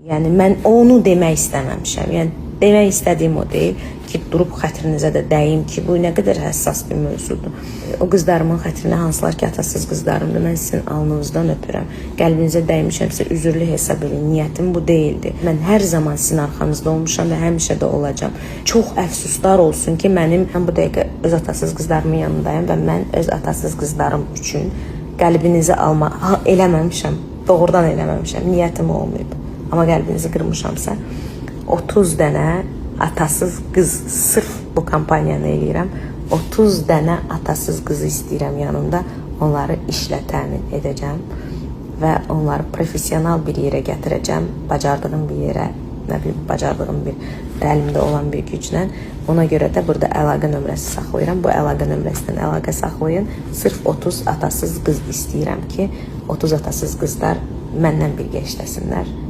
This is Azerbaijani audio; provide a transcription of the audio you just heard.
Yəni mən onu demək istəməmişəm. Yəni demək istədiyim o deyil ki, durub xətrinizə də dəyim ki, bu nə qədər həssas bir mövzudur. O qızlarımın xətrinə hansılar ki, atasız qızlarımdır, mən sizin alnınızdan öpürəm. Qəlbinizə dəymişəmsə üzürlü hesab edin. Niyyətim bu deyildi. Mən hər zaman sizin arxanızda olmuşam və həmişə də olacam. Çox əfsuslar olsun ki, mən bu dəqiqə öz atasız qızlarımın yanındayım və mən öz atasız qızlarım üçün qəlbinizi eləməmişəm. Doğrudan eləməmişəm. Niyyətim olmayıb. Amma qəlbinizi qırmışamsa 30 dənə atasız qız sırf bu kampaniyanı eləyirəm. 30 dənə atasız qızı istəyirəm yanımda. Onları işlə təmin edəcəm və onları profesional bir yerə gətirəcəm. Bacardığım bir yerə, nə bilim, bacardığım bir əlimdə olan bir güclə. Ona görə də burada əlaqə nömrəsi saxlayıram. Bu əlaqə nömrəsindən əlaqə saxlayın. Sırf 30 atasız qız istəyirəm ki, 30 atasız qızlar məndən birgə işləsinlər.